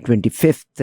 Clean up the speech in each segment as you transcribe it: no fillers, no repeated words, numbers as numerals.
25th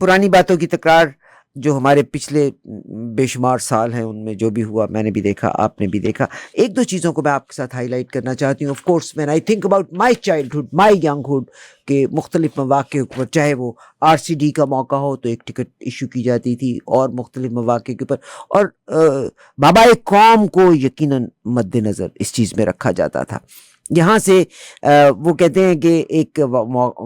پرانی باتوں کی تکرار جو ہمارے پچھلے بے شمار سال ہیں ان میں جو بھی ہوا میں نے بھی دیکھا, آپ نے بھی دیکھا. ایک دو چیزوں کو میں آپ کے ساتھ ہائی لائٹ کرنا چاہتی ہوں. Of course when I think about my childhood, my younghood, کہ مختلف مواقع پر چاہے وہ RCD کا موقع ہو تو ایک ٹکٹ ایشو کی جاتی تھی, اور مختلف مواقع کے اوپر, اور بابا قوم کو یقیناً مد نظر اس چیز میں رکھا جاتا تھا. یہاں سے وہ کہتے ہیں کہ ایک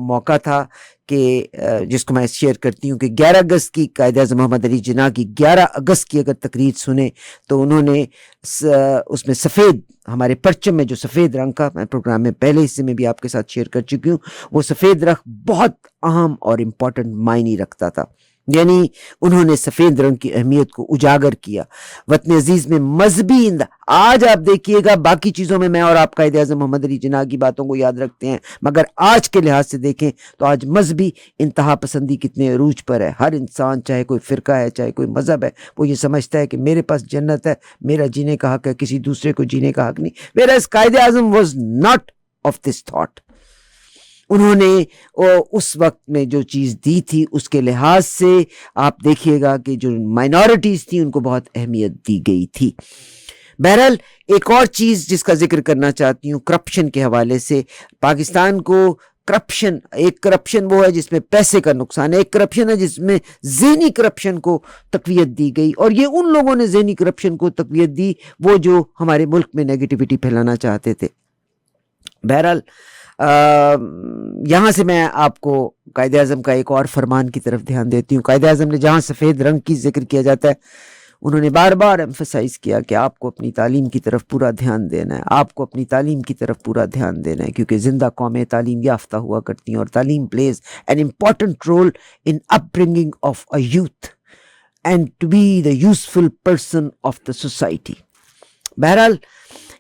موقع تھا کہ جس کو میں شیئر کرتی ہوں کہ 11 اگست کی قائد اعظم محمد علی جناح کی 11 اگست کی اگر تقریر سنیں تو انہوں نے اس میں سفید, ہمارے پرچم میں جو سفید رنگ کا, میں پروگرام میں پہلے حصے میں بھی آپ کے ساتھ شیئر کر چکی ہوں, وہ سفید رنگ بہت اہم اور امپورٹنٹ معنی رکھتا تھا. یعنی انہوں نے سفید رنگ کی اہمیت کو اجاگر کیا. وطن عزیز میں مذہبی آج آپ دیکھیے گا, باقی چیزوں میں میں اور آپ قائد اعظم محمد علی جناح کی باتوں کو یاد رکھتے ہیں, مگر آج کے لحاظ سے دیکھیں تو آج مذہبی انتہا پسندی کتنے عروج پر ہے. ہر انسان, چاہے کوئی فرقہ ہے, چاہے کوئی مذہب ہے, وہ یہ سمجھتا ہے کہ میرے پاس جنت ہے, میرا جینے کا حق ہے, کسی دوسرے کو جینے کا حق نہیں. whereas Quaid Azam was not of this thought. انہوں نے اس وقت میں جو چیز دی تھی اس کے لحاظ سے آپ دیکھیے گا کہ جو مائنورٹیز تھیں ان کو بہت اہمیت دی گئی تھی. بہرحال ایک اور چیز جس کا ذکر کرنا چاہتی ہوں کرپشن کے حوالے سے, پاکستان کو کرپشن, ایک کرپشن وہ ہے جس میں پیسے کا نقصان ہے, ایک کرپشن ہے جس میں ذہنی کرپشن کو تقویت دی گئی, اور یہ ان لوگوں نے ذہنی کرپشن کو تقویت دی وہ جو ہمارے ملک میں نیگیٹیوٹی پھیلانا چاہتے تھے. بہرحال یہاں سے میں آپ کو قائد اعظم کا ایک اور فرمان کی طرف دھیان دیتی ہوں. قائد اعظم نے جہاں سفید رنگ کی ذکر کیا جاتا ہے, انہوں نے بار بار ایمفسائز کیا کہ آپ کو اپنی تعلیم کی طرف پورا دھیان دینا ہے, آپ کو اپنی تعلیم کی طرف پورا دھیان دینا ہے, کیونکہ زندہ قومیں تعلیم یافتہ ہوا کرتی ہیں, اور تعلیم plays an important role in upbringing of a youth and to be the useful person of the society. بہرحال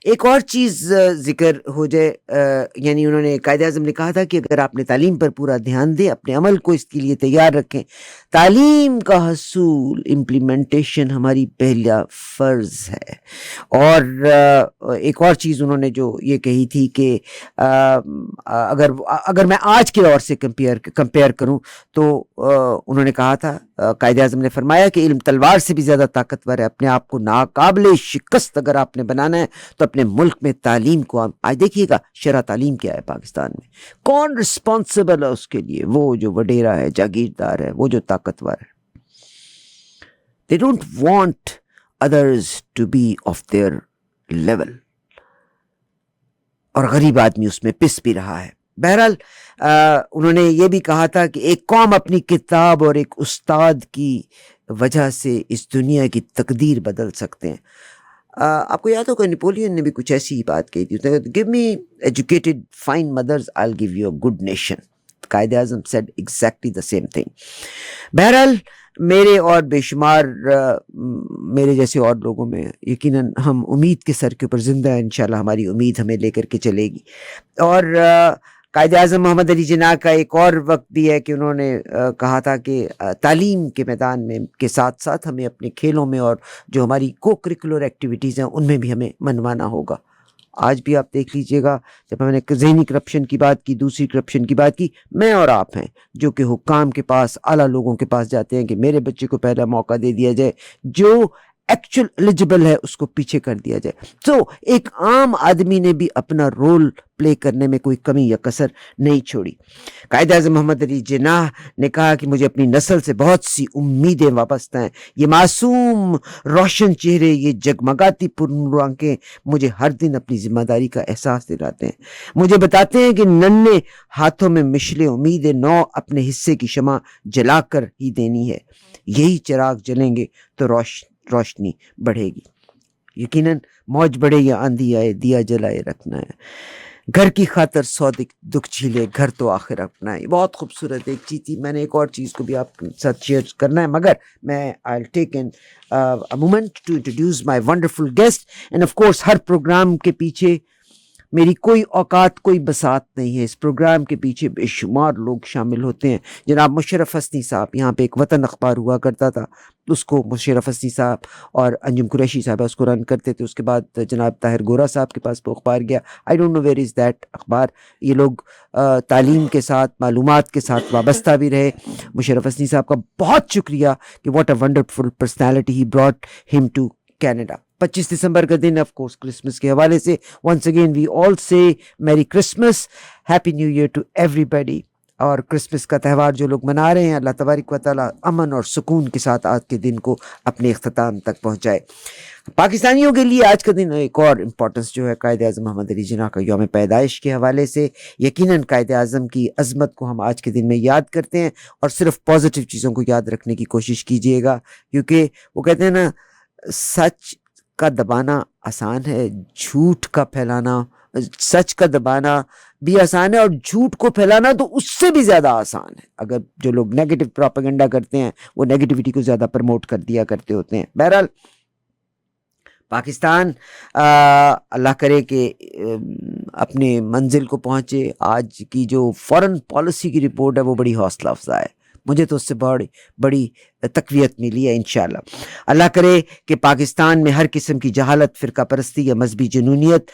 ایک اور چیز ذکر ہو جائے, یعنی انہوں نے, قائد اعظم نے کہا تھا کہ اگر آپ نے تعلیم پر پورا دھیان دیں, اپنے عمل کو اس کے لیے تیار رکھیں, تعلیم کا حصول امپلیمنٹیشن ہماری پہلا فرض ہے. اور ایک اور چیز انہوں نے جو یہ کہی تھی کہ اگر میں آج کے دور سے کمپیئر کروں تو انہوں نے کہا تھا, قائد اعظم نے فرمایا کہ علم تلوار سے بھی زیادہ طاقتور ہے. اپنے آپ کو ناقابل شکست اگر آپ نے بنانا ہے تو اپنے ملک میں تعلیم کو, آج دیکھیے گا شرح تعلیم کیا ہے پاکستان میں, کون رسپانسبل ہے اس کے لیے, وہ جو وڈیرا ہے, جاگیردار ہے, وہ جو طاقتور ہے. They don't want others to be of their level, اور غریب آدمی اس میں پس بھی رہا ہے. بہرحال انہوں نے یہ بھی کہا تھا کہ ایک قوم اپنی کتاب اور ایک استاد کی وجہ سے اس دنیا کی تقدیر بدل سکتے ہیں. آپ کو یاد ہوگا نیپولین نے بھی کچھ ایسی ہی بات کہی تھی, give me educated fine mothers, I'll give you a good nation. Quaid Azam said exactly the same thing. بہرحال میرے اور بے شمار میرے جیسے اور لوگوں میں یقیناً ہم امید کے سر کے اوپر زندہ ہیں, انشاءاللہ ہماری امید ہمیں لے کر کے چلے گی. اور قائد اعظم محمد علی جناح کا ایک اور وقت بھی ہے کہ انہوں نے کہا تھا کہ تعلیم کے میدان میں کے ساتھ ساتھ ہمیں اپنے کھیلوں میں اور جو ہماری کو کریکولر ایکٹیویٹیز ہیں ان میں بھی ہمیں منوانا ہوگا. آج بھی آپ دیکھ لیجئے گا, جب ہم نے ذہنی کرپشن کی بات کی, دوسری کرپشن کی بات کی, میں اور آپ ہیں جو کہ حکام کے پاس, اعلیٰ لوگوں کے پاس جاتے ہیں کہ میرے بچے کو پہلا موقع دے دیا جائے, جو ایکچوئل ایلیجیبل ہے اس کو پیچھے کر دیا جائے. تو ایک عام آدمی نے بھی اپنا رول پلے کرنے میں کوئی کمی یا کسر نہیں چھوڑی. قائد اعظم محمد علی جناح نے کہا کہ مجھے اپنی نسل سے بہت سی امیدیں وابستہ ہیں. یہ معصوم روشن چہرے, یہ جگمگاتی پرنور آنکھیں مجھے ہر دن اپنی ذمہ داری کا احساس دلاتے ہیں, مجھے بتاتے ہیں کہ ننھے ہاتھوں میں مشلے امیدیں نو اپنے حصے کی شمع جلا کر ہی دینی ہے. یہی چراغ جلیں گے تو روشنی بڑھے گی. یقیناً موج بڑھے یا آندھی آئے, دیا جلائے رکھنا ہے. گھر کی خاطر 100 دکھ جھیلے, گھر تو آخر اپنا ہے. بہت خوبصورت ایک چیز تھی. میں نے ایک اور چیز کو بھی آپ کے ساتھ شیئر کرنا ہے, مگر میں I'll take a moment to introduce my wonderful guest. And of course ہر پروگرام کے پیچھے میری کوئی اوقات کوئی بساط نہیں ہے. اس پروگرام کے پیچھے بے شمار لوگ شامل ہوتے ہیں. جناب مشرف حسنی صاحب، یہاں پہ ایک وطن اخبار ہوا کرتا تھا، اس کو مشرف حسنی صاحب اور انجم قریشی صاحبہ اس کو رن کرتے تھے. اس کے بعد جناب طاہر گورا صاحب کے پاس وہ اخبار گیا. I don't know where is that اخبار. یہ لوگ تعلیم کے ساتھ، معلومات کے ساتھ وابستہ بھی رہے. مشرف حسنی صاحب کا بہت شکریہ کہ what a wonderful personality he brought ہم ٹو کینیڈا. 25 دسمبر کا دن آف کورس کرسمس کے حوالے سے once again we all say merry Christmas, happy new year to everybody. اور کرسمس کا تہوار جو لوگ منا رہے ہیں، اللہ تبارک و تعالیٰ امن اور سکون کے ساتھ آج کے دن کو اپنے اختتام تک پہنچائے. پاکستانیوں کے لیے آج کا دن ایک اور امپورٹنس جو ہے قائد اعظم محمد علی جناح کا یوم پیدائش کے حوالے سے. یقیناً قائد اعظم کی عظمت کو ہم آج کے دن میں یاد کرتے ہیں، اور صرف پازیٹیو چیزوں کو یاد رکھنے کی کوشش کیجیے گا، کیونکہ وہ کہتے ہیں نا، سچ کا دبانا آسان ہے، جھوٹ کا پھیلانا، سچ کا دبانا بھی آسان ہے، اور جھوٹ کو پھیلانا تو اس سے بھی زیادہ آسان ہے. اگر جو لوگ نیگیٹو پروپیگنڈا کرتے ہیں وہ نیگیٹیوٹی کو زیادہ پروموٹ کر دیا کرتے ہوتے ہیں. بہرحال پاکستان اللہ کرے کہ اپنے منزل کو پہنچے. آج کی جو فورن پالیسی کی رپورٹ ہے وہ بڑی حوصلہ افزا ہے، مجھے تو اس سے بڑی تقویت ملی ہے. انشاءاللہ اللہ کرے کہ پاکستان میں ہر قسم کی جہالت، فرقہ پرستی یا مذہبی جنونیت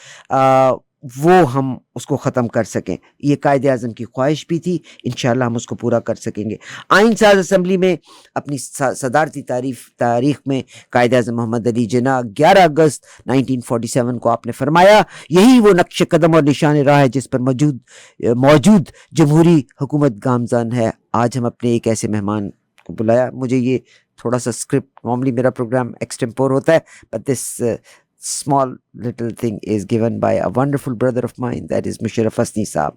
وہ ہم اس کو ختم کر سکیں. یہ قائد اعظم کی خواہش بھی تھی، انشاءاللہ ہم اس کو پورا کر سکیں گے. آئین ساز اسمبلی میں اپنی صدارتی تاریخ میں قائد اعظم محمد علی جناح 11 اگست 1947 کو آپ نے فرمایا، یہی وہ نقش قدم اور نشان راہ ہے جس پر موجود جمہوری حکومت گامزن ہے. آج ہم اپنے ایک ایسے مہمان کو بلایا. مجھے یہ تھوڑا سا اسکرپٹ، نارملی میرا پروگرام ایکسٹمپور ہوتا ہے، but this small little thing is given by a wonderful brother of mine, that is Musharraf Hasni صاحب.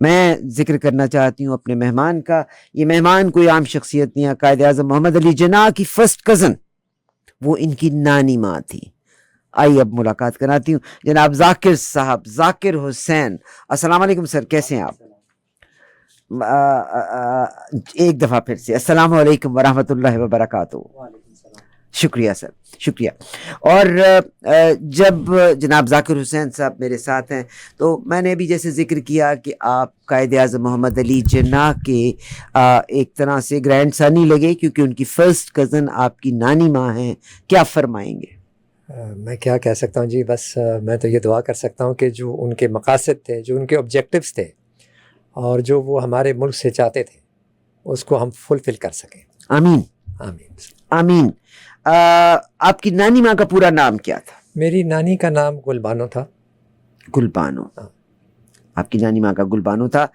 میں ذکر کرنا چاہتی ہوں اپنے مہمان کا. یہ مہمان کوئی عام شخصیت نہیں ہے. قائد اعظم محمد علی جناح کی فرسٹ کزن، وہ ان کی نانی ماں تھی. آئیے اب ملاقات کراتی ہوں جناب ذاکر صاحب، ذاکر حسین. السلام علیکم سر، کیسے ہیں آپ؟ ایک دفعہ پھر سے السلام علیکم ورحمۃ اللہ وبرکاتہ. شکریہ سر، شکریہ. اور جب جناب ذاکر حسین صاحب میرے ساتھ ہیں تو میں نے بھی جیسے ذکر کیا کہ آپ قائد اعظم محمد علی جناح کے ایک طرح سے گرینڈ سن ہی لگے، کیونکہ ان کی فرسٹ کزن آپ کی نانی ماں ہیں. کیا فرمائیں گے؟ میں کیا کہہ سکتا ہوں جی، بس میں تو یہ دعا کر سکتا ہوں کہ جو ان کے مقاصد تھے، جو ان کے آبجیکٹیوز تھے، اور جو وہ ہمارے ملک سے چاہتے تھے، اس کو ہم فلفل کر سکیں. آمین آمین آمین. آپ کی نانی ماں کا پورا نام کیا تھا؟ میری نانی کا نام گل بانو تھا. گل بانو، آپ کی نانی ماں کا گل بانو تھا.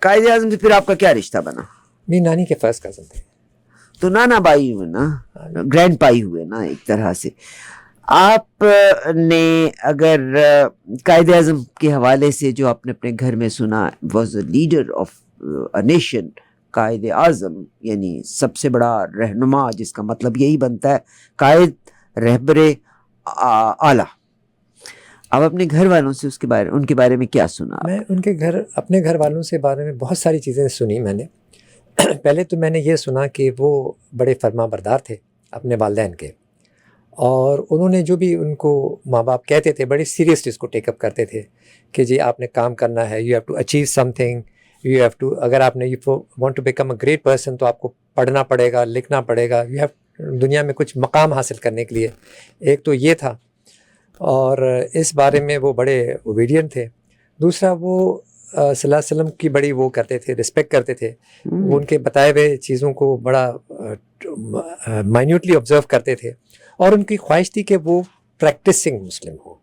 قائد اعظم سے پھر آپ کا کیا رشتہ بنا؟ میری نانی کے فرسٹ کزن تھے. تو نانا بھائی ہوئے نا، گرینڈ پائی ہوئے نا ایک طرح سے. آپ نے اگر قائد اعظم کے حوالے سے جو آپ نے اپنے گھر میں سنا، was a leader of a nation. Quaid Azam یعنی سب سے بڑا رہنما، جس کا مطلب یہی بنتا ہے قائد، رہبر اعلیٰ. اب اپنے گھر والوں سے ان کے بارے میں کیا سنا؟ میں اپنے گھر والوں سے بارے میں بہت ساری چیزیں سنی میں نے. پہلے تو میں نے یہ سنا کہ وہ بڑے فرما بردار تھے اپنے والدین کے، اور انہوں نے جو بھی ان کو ماں باپ کہتے تھے بڑی سیریسلی اس کو ٹیک اپ کرتے تھے کہ جی آپ نے کام کرنا ہے، you have to achieve something, you have to, اگر آپ نے want to become a great person تو آپ کو پڑھنا پڑے گا، لکھنا پڑے گا، یو ہیو دنیا میں کچھ مقام حاصل کرنے کے لیے. ایک تو یہ تھا، اور اس بارے میں وہ بڑے اوبیڈینٹ تھے. دوسرا وہ صلی اللہ علیہ وسلم کی بڑی وہ کرتے تھے، رسپیکٹ کرتے تھے. وہ ان کے بتائے ہوئے چیزوں کو بڑا مائنیوٹلی آبزرو کرتے تھے، اور ان کی خواہش تھی کہ وہ پریکٹسنگ مسلم ہو.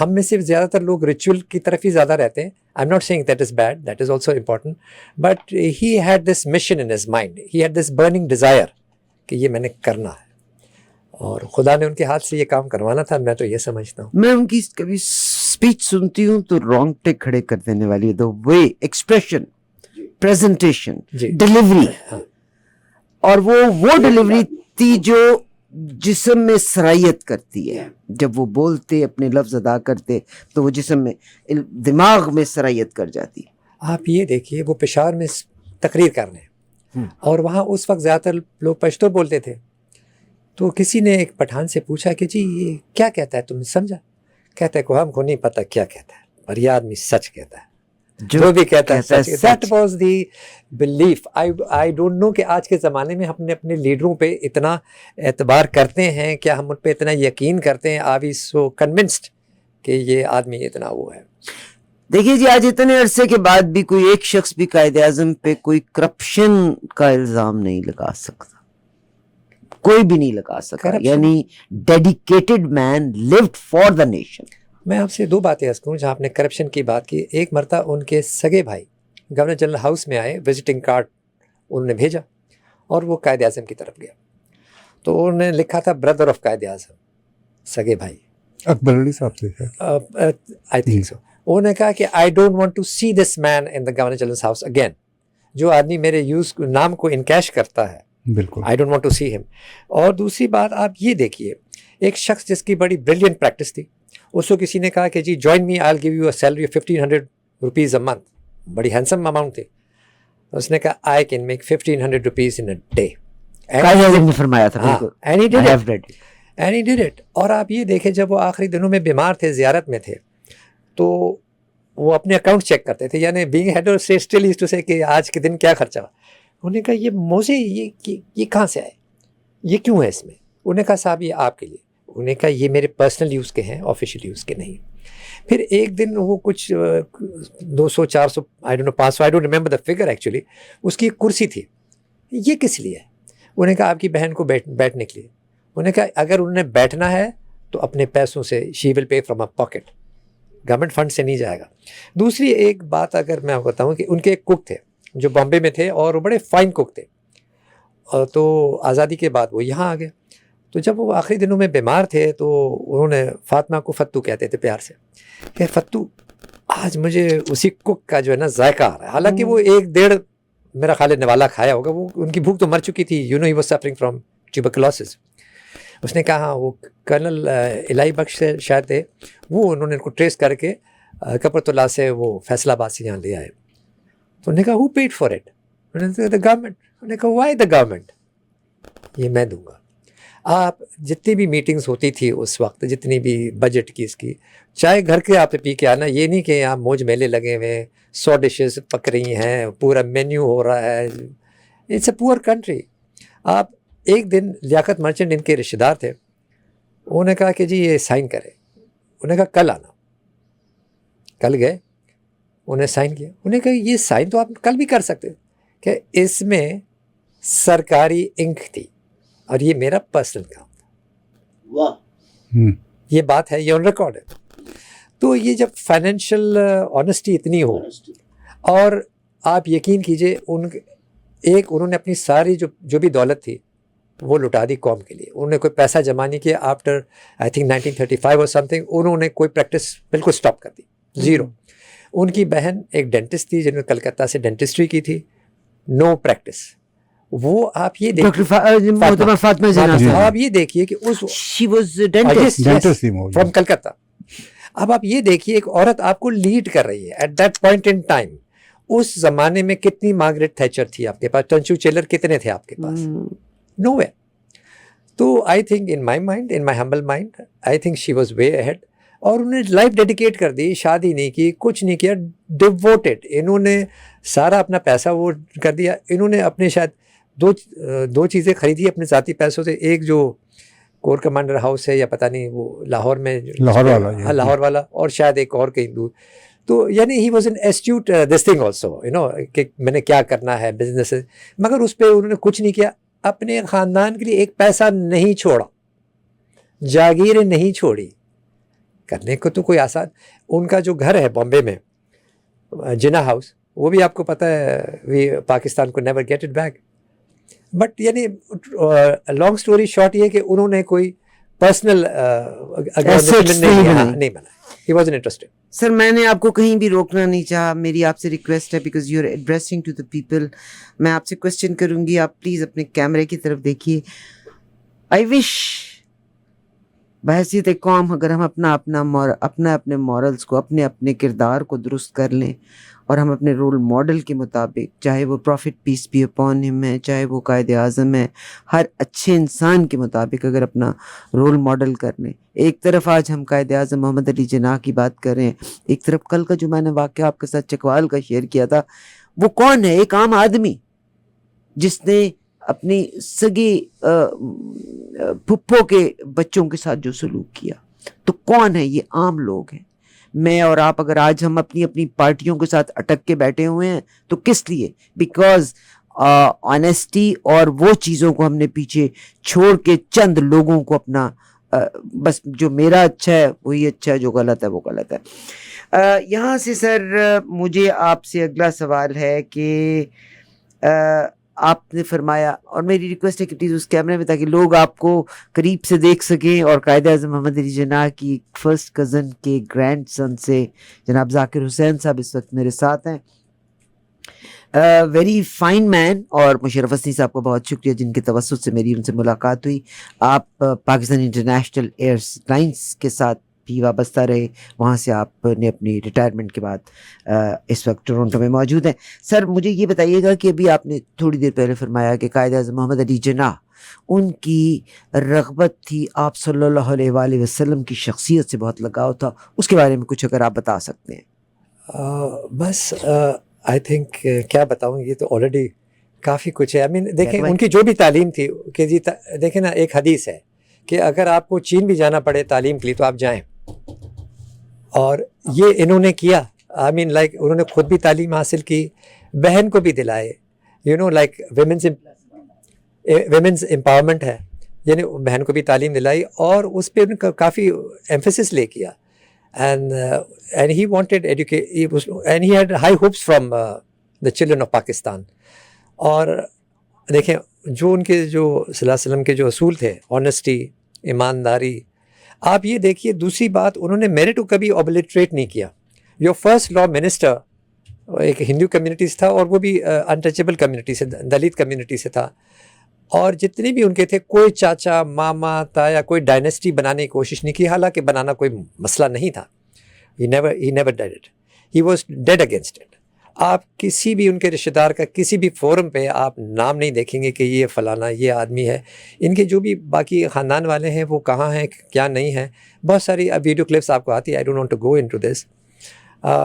ہم میں سے زیادہ تر لوگ ریچول کی طرف ہی زیادہ رہتے ہیں. I am not saying that is bad, that is also important, but he had this mission in his mind, he had this burning desire کہ یہ میں نے کرنا ہے، اور خدا نے ان کے ہاتھ سے یہ کام کروانا تھا. میں تو یہ سمجھتا ہوں. میں ان کی کبھی اسپیچ سنتی ہوں تو رونگٹے کھڑے کر دینے والی، دا وے، ایکسپریشن، پریزنٹیشن، ڈیلیوری، اور وہ ڈیلیوری تھی جو جسم میں سرایت کرتی ہے. جب وہ بولتے، اپنے لفظ ادا کرتے تو وہ جسم میں، دماغ میں سرایت کر جاتی. آپ یہ دیکھیے، وہ پشاور میں تقریر کر رہے ہیں، اور وہاں اس وقت زیادہ تر لوگ پشتو بولتے تھے، تو کسی نے ایک پٹھان سے پوچھا کہ جی یہ کیا کہتا ہے، تم نے سمجھا؟ کہتا ہے کہ ہم کو نہیں پتہ کیا کہتا ہے، پر یہ آدمی سچ کہتا ہے، جو بھی کہتا ہے سچ. That was the belief. I don't know کہ آج کے زمانے میں ہم نے اپنے لیڈروں پہ اتنا اعتبار کرتے ہیں، کیا ہم ان پہ اتنا یقین کرتے ہیں؟ آر وی سو کنونسڈ کہ یہ آدمی اتنا وہ ہے؟ دیکھیے جی، آج اتنے عرصے کے بعد بھی کوئی ایک شخص بھی قائد اعظم پہ کوئی کرپشن کا الزام نہیں لگا سکتا، کوئی بھی نہیں لگا سکا. یعنی dedicated man lived for the nation. میں آپ سے دو باتیں عرض کروں جہاں آپ نے کرپشن کی بات کی. ایک مرتبہ ان کے سگے بھائی گورنر جنرل ہاؤس میں آئے، وزٹنگ کارڈ انہوں نے بھیجا اور وہ قائد اعظم کی طرف گیا، تو انہوں نے لکھا تھا برادر آف قائد اعظم، سگے بھائی اکبر علی صاحب سے آئی تھنک سو. انہوں نے کہا کہ I don't want to see this man in the governor general house again. جو آدمی میرے نام کو انکیش کرتا ہے، بالکل I don't want to see him. اور دوسری بات آپ یہ دیکھیے، ایک شخص جس کی بڑی بریلینٹ پریکٹس تھی، اس کو کسی نے کہا کہ جی join me, I will give you a salary of 1500 rupees a month. بڑی ہینسم اماؤنٹ تھی. اس نے کہا I can make 1500 rupees in a day. Quaid Azam نے فرمایا تھا. بالکل. And he did it. اور آپ یہ دیکھیں جب وہ آخری دنوں میں بیمار تھے، زیارت میں تھے، تو وہ اپنے اکاؤنٹ چیک کرتے تھے. یعنی being head of state still used to say کہ آج کے دن کیا خرچہ ہوا. انہوں نے کہا یہ موزے یہ کہاں سے آئے، یہ کیوں ہے اس میں؟ انہوں نے کہا صاحب یہ آپ کے لیے. انہوں نے کہا یہ میرے پرسنل یوز کے ہیں، آفیشیل یوز کے نہیں. پھر ایک دن وہ کچھ 200 400 I don't know 500 I don't remember the figure actually, اس کی ایک کرسی تھی. یہ کس لیے ہے؟ انہوں نے کہا آپ کی بہن کو بیٹھنے کے لیے. انہوں نے کہا اگر انہوں نے بیٹھنا ہے تو اپنے پیسوں سے، she will pay from a pocket, government fund سے نہیں جائے گا. دوسری ایک بات اگر میں آپ کو بتاؤں کہ ان کے ایک کک تھے جو بامبے میں تھے اور وہ بڑے فائن کک تھے. تو آزادی کے بعد وہ یہاں آ گئے. تو جب وہ آخری دنوں میں بیمار تھے تو انہوں نے فاطمہ کو فتو کہتے تھے پیار سے، کہ فتو آج مجھے اسی کک کا جو ہے نا ذائقہ آ رہا ہے. حالانکہ وہ 1-1.5 میرا خالد نوالا کھایا ہوگا، وہ ان کی بھوک تو مر چکی تھی. You know he was suffering from tuberculosis. اس نے کہا وہ کرنل الہی بخش سے شاید تھے، وہ انہوں نے ان کو ٹریس کر کے کپرت اللہ سے وہ فیصل آباد سے یہاں لے آئے. تو انہوں نے کہا ہو پیڈ فار اٹ؟ انہوں نے کہا دا گورنمنٹ. انہوں نے کہا وائی دا گورنمنٹ؟ یہ میں دوں گا. آپ جتنی بھی میٹنگز ہوتی تھی اس وقت، جتنی بھی بجٹ کی اس کی، چائے گھر کے آپ پی کے آنا. یہ نہیں کہ آپ موج میلے لگے ہوئے، 100 ڈشز پک رہی ہیں، پورا مینیو ہو رہا ہے. اٹس اے پور کنٹری. آپ ایک دن لیاقت مرچنٹ ان کے رشتہ دار تھے، انہوں نے کہا کہ جی یہ سائن کرے. انہوں نے کہا کل آنا. کل گئے، انہیں سائن کیا. انہوں نے کہا یہ سائن تو آپ کل بھی کر سکتے کہ اس میں سرکاری انک تھی اور یہ میرا پرسنل کام تھا. واہ، یہ بات ہے، یہ آن ریکارڈ ہے. تو یہ جب فائنینشیل آنیسٹی اتنی ہو، اور آپ یقین کیجئے انہوں نے اپنی ساری جو بھی دولت تھی وہ لٹا دی قوم کے لیے. انہوں نے کوئی پیسہ جمع نہیں کیا. آفٹر آئی تھنک 1935 اور سم تھنگ انہوں نے کوئی پریکٹس بالکل سٹاپ کر دی، زیرو. ان کی بہن ایک ڈینٹسٹ تھی جنہوں نے کلکتہ سے ڈینٹسٹری کی تھی، نو پریکٹس. وہ آپ یہ دیکھیے، آپ یہ دیکھیے کہ فرام کلکتہ. اب آپ یہ دیکھیے ایک عورت آپ کو لیڈ کر رہی ہے at that point in time. اس زمانے میں کتنی مارگریٹ تھیچر تھی آپ کے پاس، ٹنچو چیلر کتنے تھے آپ کے پاس؟ نو وے. تو I think in my mind, in my humble mind, I think she was way ahead. اور انہوں نے لائف ڈیڈیکیٹ کر دی، شادی نہیں کی، کچھ نہیں کیا، ڈیووٹیڈ. انہوں نے سارا اپنا پیسہ وہ کر دیا. انہوں نے اپنے شاید دو چیزیں خریدی اپنے ذاتی پیسوں سے. ایک جو کور کمانڈر ہاؤس ہے یا پتہ نہیں وہ لاہور میں، لاہور والا، اور شاید ایک اور کہیں دور. تو یعنی he was an astute this thing also, you know, کہ میں نے کیا کرنا ہے بزنس. مگر اس پہ انہوں نے کچھ نہیں کیا. اپنے خاندان کے لیے ایک پیسہ نہیں چھوڑا، جاگیریں نہیں چھوڑی. کرنے کو تو کوئی آسان. ان کا جو گھر ہے بامبے میں، جنا ہاؤس، وہ بھی آپ کو پتہ ہے پاکستان کو never get it back. But یعنی لانگ سٹوری شارٹ یہ کہ انہوں نے کوئی پرسنل نہیں بنا. He was an interested. Sir میں نے آپ کو کہیں بھی روکنا نہیں چاہا. میری آپ سے ریکویسٹ ہے because you are addressing to the people. میں آپ سے کوشچن کروں گی، آپ پلیز اپنے کیمرے کی طرف دیکھیے. آئی وش بحیثیت ایک قوم اگر ہم اپنے مورلس کو اپنے کردار کو درست کر لیں اور ہم اپنے رول ماڈل کے مطابق، چاہے وہ profit piece be upon him ہے، چاہے وہ قائد اعظم ہے، ہر اچھے انسان کے مطابق اگر اپنا رول ماڈل کر لیں. ایک طرف آج ہم قائد اعظم محمد علی جناح کی بات کر رہے ہیں، ایک طرف کل کا جو میں نے واقعہ آپ کے ساتھ چکوال کا شیئر کیا تھا، وہ کون ہے؟ ایک عام آدمی جس نے اپنی سگی پھپھو کے بچوں کے ساتھ جو سلوک کیا. تو کون ہے یہ؟ عام لوگ ہیں. میں اور آپ اگر آج ہم اپنی پارٹیوں کے ساتھ اٹک کے بیٹھے ہوئے ہیں تو کس لیے؟ بیکاز آنیسٹی اور وہ چیزوں کو ہم نے پیچھے چھوڑ کے چند لوگوں کو اپنا بس جو میرا اچھا ہے وہی اچھا ہے، جو غلط ہے وہ غلط ہے. یہاں سے سر مجھے آپ سے اگلا سوال ہے کہ آپ نے فرمایا، اور میری ریکویسٹ ہے کہ پلیز اس کیمرے میں، تاکہ لوگ آپ کو قریب سے دیکھ سکیں، اور قائد اعظم محمد علی جناح کی فرسٹ کزن کے گرینڈ سن سے جناب ذاکر حسین صاحب اس وقت میرے ساتھ ہیں. ویری فائن مین. اور مشرف حسنی صاحب کو بہت شکریہ جن کے توسط سے میری ان سے ملاقات ہوئی. آپ پاکستان انٹرنیشنل ایئر لائنس کے ساتھ بھی وابستہ رہے، وہاں سے آپ نے اپنی ریٹائرمنٹ کے بعد اس وقت ٹورنٹو میں موجود ہیں. سر مجھے یہ بتائیے گا کہ ابھی آپ نے تھوڑی دیر پہلے فرمایا کہ قائد اعظم محمد علی جناح ان کی رغبت تھی، آپ صلی اللہ علیہ وآلہ وسلم کی شخصیت سے بہت لگاؤ تھا، اس کے بارے میں کچھ اگر آپ بتا سکتے ہیں. بس آئی تھنک کیا بتاؤں، یہ تو آلریڈی کافی کچھ ہے. دیکھیں ان کی جو بھی تعلیم تھی کہ جی دیکھیں نا، ایک حدیث ہے کہ اگر آپ کو چین بھی جانا پڑے تعلیم کے لیے تو آپ جائیں، اور یہ انہوں نے کیا. لائک انہوں نے خود بھی تعلیم حاصل کی، بہن کو بھی دلائے، لائک ویمنز امپاورمنٹ ہے، یعنی بہن کو بھی تعلیم دلائی، اور اس پہ ان کا کافی ایمفیسس لے کیا. And he wanted educate, and he had high hopes from the children of Pakistan. اور دیکھیں جو ان کے جو صلی اللہ علیہ وسلم کے جو اصول تھے، آنیسٹی، ایمانداری، آپ یہ دیکھیے. دوسری بات، انہوں نے میرٹ کو کبھی اوبلیٹریٹ نہیں کیا. جو فرسٹ لا منسٹر ایک ہندو کمیونٹی سے تھا، اور وہ بھی انٹچیبل کمیونٹی سے، دلت کمیونٹی سے تھا. اور جتنے بھی ان کے تھے، کوئی چاچا، ماما، تایا، کوئی ڈائنیسٹی بنانے کی کوشش نہیں کی، حالانکہ بنانا کوئی مسئلہ نہیں تھا. He never did it. He was dead against it. آپ کسی بھی ان کے رشتہ دار کا کسی بھی فورم پہ آپ نام نہیں دیکھیں گے کہ یہ فلانا یہ آدمی ہے. ان کے جو بھی باقی خاندان والے ہیں وہ کہاں ہیں، کیا نہیں ہیں. بہت ساری ویڈیو کلپس آپ کو آتی ہے. I don't want to go into this.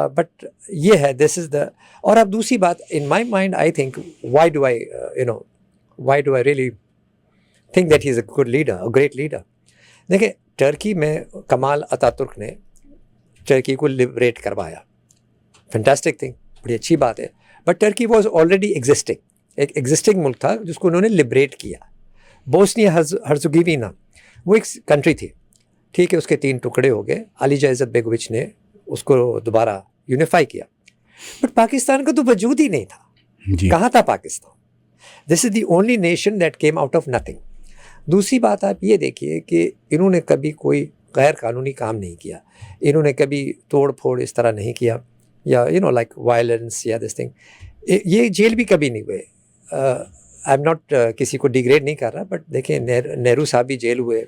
But یہ ہے، this is the. اور اب دوسری بات، in my mind I think why do I really think that he is a good leader, a great leader. دیکھیں ٹرکی میں کمال Ataturk نے Turkey کو لبریٹ کروایا. فینٹاسٹک تھنگ، بڑی اچھی بات ہے. Bit tricky was already existing, ایک ایگزسٹنگ ملک تھا جس کو انہوں نے لبریٹ کیا. بوسنیا ہرزگوینا وہ ایک کنٹری تھی، ٹھیک ہے، اس کے 3 ٹکڑے ہو گئے. علیجہ عزت بیگوچ نے اس کو دوبارہ یونیفائی کیا. بٹ پاکستان کا تو وجود ہی نہیں تھا. کہاں تھا Pakistan? This is the only nation that came out of nothing. دوسری بات آپ یہ دیکھیے کہ انہوں نے کبھی کوئی غیر قانونی کام نہیں کیا. انہوں نے کبھی توڑ پھوڑ اس طرح نہیں کیا، یا لائک وائلنس یا دس تھنگ. یہ جیل بھی کبھی نہیں ہوئے. آئی ایم ناٹ کسی کو ڈیگریڈ نہیں کر رہا، بٹ دیکھیں نہرو صاحب بھی جیل ہوئے،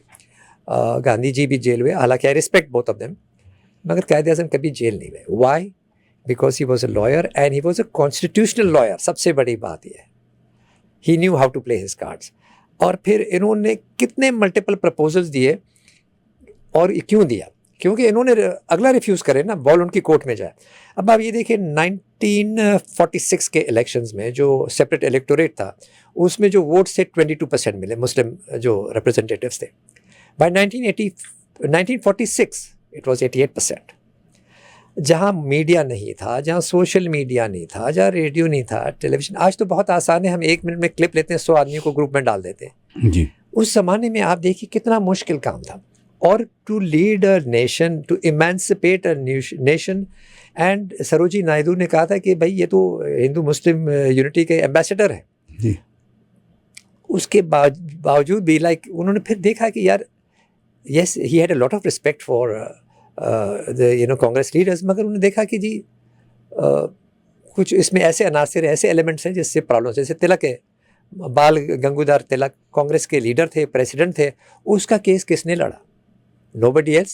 گاندھی جی بھی جیل ہوئے، حالانکہ I respect both of them. مگر قائد اعظم کبھی جیل نہیں ہوئے. Why? Because he was a lawyer and he was a constitutional lawyer. سب سے بڑی بات یہ ہے، he knew how to play his cards. اور پھر انہوں نے کتنے ملٹیپل پرپوزلز دیے. اور کیوں دیا؟ کیونکہ انہوں نے اگلا ریفیوز کرے نا، بال ان کی کورٹ میں جائے. اب آپ یہ دیکھیں 1946 کے الیکشنز میں جو سیپریٹ الیکٹوریٹ تھا، اس میں جو ووٹس تھے 22% ملے، مسلم جو ریپرزنٹیٹیوز تھے. By 1946 it was 88%. جہاں میڈیا نہیں تھا، جہاں سوشل میڈیا نہیں تھا، جہاں ریڈیو نہیں تھا، ٹیلی ویژن. آج تو بہت آسان ہے، ہم 1 منٹ میں کلپ لیتے ہیں، 100 آدمیوں کو گروپ میں ڈال دیتے ہیں. جی اس زمانے میں آپ دیکھیے کتنا مشکل کام تھا. اور to lead a nation, to emancipate a nation. And Sarojini Naidu نے کہا تھا کہ بھائی یہ تو ہندو مسلم یونٹی کے ایمبیسڈر ہیں. جی اس کے باوجود بھی لائک انہوں نے پھر دیکھا کہ یار yes he had a lot of respect for Congress leaders. مگر انہوں نے دیکھا کہ جی کچھ اس میں ایسے عناصر ہیں، ایسے ایلیمنٹس ہیں جس سے پرابلم. جیسے تلک ہے، بال گنگودھر تلک کانگریس کے لیڈر تھے، پریسیڈنٹ تھے. اس کا کیس کس نے لڑا؟ nobody else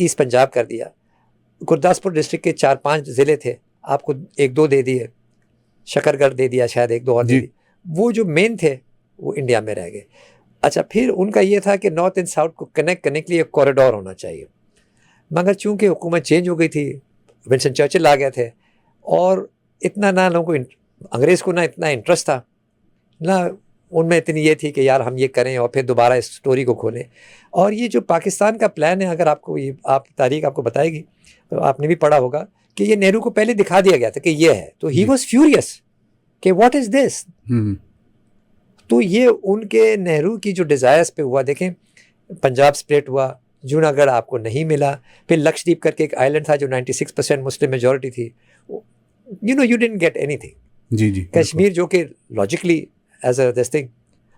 ایسٹ پنجاب کر دیا. گرداسپور ڈسٹرکٹ کے 4-5 ضلع تھے, آپ کو 1-2 دے دیے, شکر گڑھ دے دیا, شاید 1-2 اور دے دی. وہ جو مین تھے وہ انڈیا میں رہ گئے. اچھا, پھر ان کا یہ تھا کہ نارتھ اینڈ ساؤتھ کو کنیکٹ کرنے کے لیے ایک کوریڈور ہونا چاہیے, مگر چونکہ حکومت چینج ہو گئی تھی, ونسٹن چرچل آ گئے تھے, اور اتنا نہ لوگوں کو انگریز کو نہ اتنا انٹرسٹ تھا, نہ ان میں اتنی یہ تھی کہ یار ہم یہ کریں اور پھر دوبارہ اس سٹوری کو کھولیں. اور یہ جو پاکستان کا پلان ہے, اگر آپ کو یہ تاریخ آپ کو بتائے گی تو آپ نے بھی پڑھا ہوگا کہ یہ نہرو کو پہلے دکھا دیا گیا تھا کہ یہ ہے, تو ہی واز فیوریس کہ واٹ از دس. تو یہ ان کے نہرو کی جو ڈیزائرس پہ ہوا. دیکھیں پنجاب سپلٹ ہوا, جوناگڑھ آپ کو نہیں ملا, پھر لکشدیپ کر کے ایک آئلینڈ تھا جو 96% مسلم میجورٹی تھی, you didn't get anything. جی کشمیر جو کہ logically as a this thing,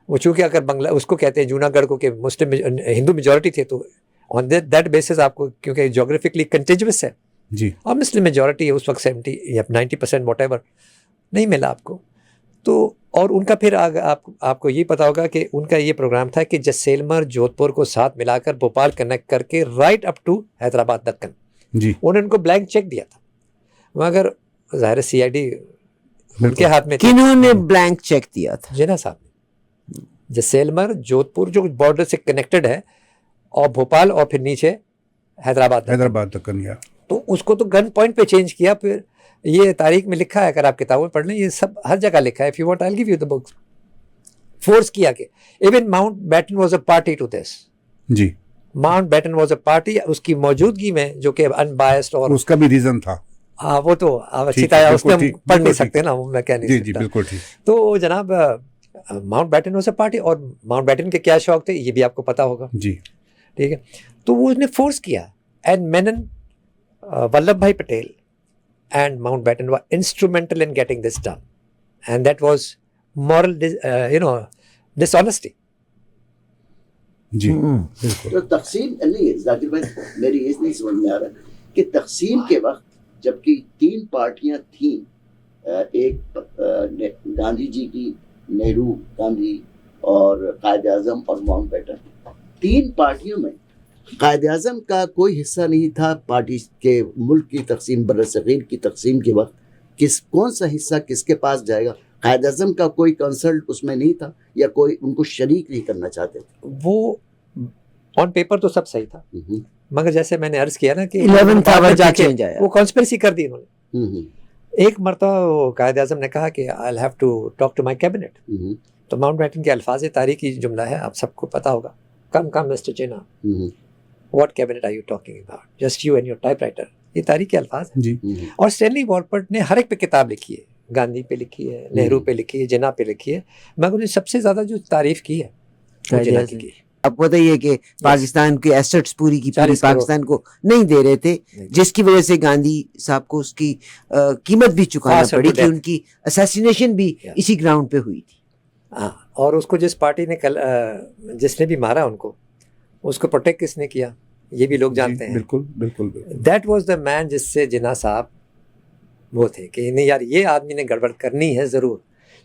وہ چونکہ اگر بنگلہ اس کو کہتے ہیں جوناگڑھ کو کہ مسلم ہندو میجورٹی تھے, تو آن دیٹ بیسس آپ کو, کیونکہ جیوگرافکلی کنٹیجوس ہے جی, اور مسلم میجورٹی ہے اس وقت 70 یا 90% واٹ ایور, نہیں ملا آپ کو. تو اور ان کا پھر آپ کو یہ پتا ہوگا کہ ان کا یہ پروگرام تھا کہ جیسلمر جودھ پور کو ساتھ ملا کر بھوپال کنیکٹ کر کے right up to Hyderabad Deccan. جی, انہوں نے ان کو بلینک چیک دیا تھا, مگر ظاہر CID ان کے ہاتھ میں تھی. کنہوں نے بلینک چیک دیا تھا؟ جناح صاحب نے. جیسلمر جودھ پور جو بارڈر سے کنیکٹڈ ہے, اور بھوپال, اور پھر نیچے حیدرآباد دکن, یا تو اس کو تو گن پوائنٹ پہ چینج کیا. پھر یہ تاریخ میں لکھا ہے, اگر آپ کتابوں میں پڑھ لیں, یہ سب ہر جگہ لکھا ہے. if you want I'll give you the books. Force کیا کہ even Mountbatten was a party to this. جی, Mountbatten was a party, اس کی موجودگی میں جو کہ انبائسڈ, اور اس کا بھی ریزن تھا. وہ تو اچھی طرح اس میں ہم پڑھ نہیں سکتے نا, وہ میں کہہ نہیں جی سکتا. بالکل ٹھیک. تو جناب Mountbatten was a party, اور ماؤنٹ بیٹن کے کیا شوق تھے یہ بھی آپ کو پتا ہوگا. جی, ٹھیک ہے. تو وہ اس نے فورس کیا, اینڈ مینن ولبھ بھائی Patel and Mountbatten were instrumental in getting this done, and that was moral dishonesty. جی تو تقسیم نہیں, ذاکر بھائی میری یہ نہیں سمجھ میں آ رہا کہ تقسیم کے وقت جبکہ 3 پارٹیاں تھیں, ایک گاندھی جی کی, نہرو, گاندھی اور قائد اعظم اور ماؤنٹ بیٹن, 3 پارٹیوں میں قائد اعظم کا کوئی حصہ نہیں تھا پارٹی کے. ملک کی تقسیم, برصغیر کی تقسیم کے وقت کون سا حصہ کس کے پاس جائے گا, قائد اعظم کا کوئی کنسلٹ اس میں نہیں تھا, یا کوئی ان کو شریک نہیں کرنا چاہتے تھے. وہ آن پیپر تو سب صحیح تھا, مگر جیسے میں نے عرض کیا نا کہ 11th hour جا کے وہ کانسپریسی کر دی انہوں نے. ایک مرتبہ قائد اعظم نے کہا کہ I'll have to talk to my cabinet. تو ماؤنٹ بیٹن کے الفاظ تاریخی جملہ ہے, آپ سب کو پتا ہوگا. Come Mr Jinnah, What cabinet are you talking about? Just you and your typewriter. یہ تاریخ کے الفاظ ہیں. جی, اور اسٹینلی والپرٹ نے ہر ایک پہ کتاب لکھی ہے, گاندھی پہ لکھی ہے, نہرو پہ لکھی ہے, جناح پہ لکھی ہے, مگر انہیں سب سے زیادہ جو تعریف کی ہے وہ جناح کی. آپ کو بتائیے کہ پاکستان کے ایسٹس پوری کی پوری پاکستان کو نہیں دے رہے تھے, جس کی وجہ سے گاندھی صاحب کو اس کی قیمت بھی چکانا پڑی, کہ ان کی اسیسینیشن بھی اسی گراؤنڈ پہ ہوئی تھی. ہاں, اور اس کو جس پارٹی نے جس نے بھی مارا ان کو, اس کو پروٹیکٹ کس نے کیا یہ بھی لوگ جانتے ہیں. بالکل بالکل. دیٹ واز دا مین جس سے جناح صاحب وہ تھے کہ نہیں یار یہ آدمی نے گڑبڑ کرنی ہے ضرور.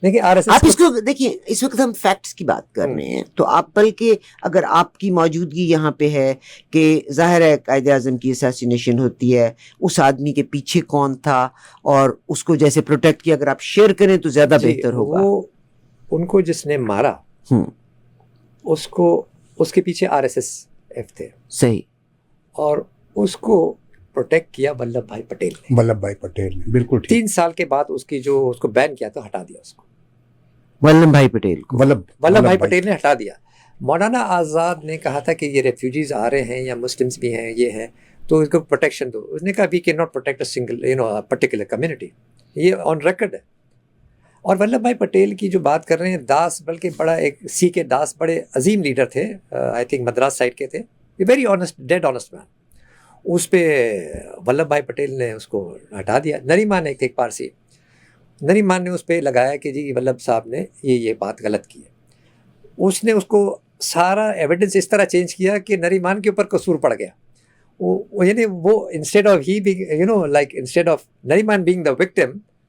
لیکن آپ اس کو دیکھیے, اس وقت ہم فیکٹس کی بات کر رہے ہیں, تو آپ بلکہ اگر آپ کی موجودگی یہاں پہ ہے کہ ظاہر ہے قائد اعظم کی اسیسینیشن ہوتی ہے, اس آدمی کے پیچھے کون تھا اور اس کو جیسے پروٹیکٹ کیا, اگر آپ شیئر کریں تو زیادہ بہتر ہوگا. وہ ان کو جس نے مارا اس کے پیچھے RSS تھے. صحیح. اور اس کو پروٹیکٹ کیا ولبھ بھائی پٹیل نے. ولبھ بھائی پٹیل نے, بالکل ٹھیک. 3 سال کے بعد اس کی جو اس کو بین کیا تو ہٹا دیا اس کو. ولبھ بھائی پٹیل کو ولبھ بھائی پٹیل نے ہٹا دیا. مولانا آزاد نے کہا تھا کہ یہ ریفیوجیز آ رہے ہیں یا مسلمس بھی ہیں, یہ ہیں, تو اس کو پروٹیکشن دو. اس نے کہا we can not protect a single particular community, یہ آن ریکارڈ ہے. اور ولبھ بھائی پٹیل کی جو بات کر رہے ہیں, داس بلکہ بڑا ایک CK داس بڑے عظیم لیڈر تھے, آئی تھنک مدراس سائڈ کے تھے, ویری آنیسٹ, ڈیڈ آنیسٹ مین. اس پہ ولبھ بھائی پٹیل نے اس کو ہٹا دیا. نریمان ایک پارسی, نریمان نے اس پہ لگایا کہ جی ولبھ صاحب نے یہ بات غلط کی ہے. اس نے اس کو سارا ایویڈنس اس طرح چینج کیا کہ نریمان کے اوپر قصور پڑ گیا. یعنی وہ instead of he being like instead of Nariman being the victim,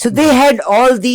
So they had all the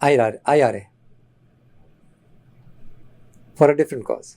IRA for a different cause.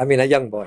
I mean a young boy.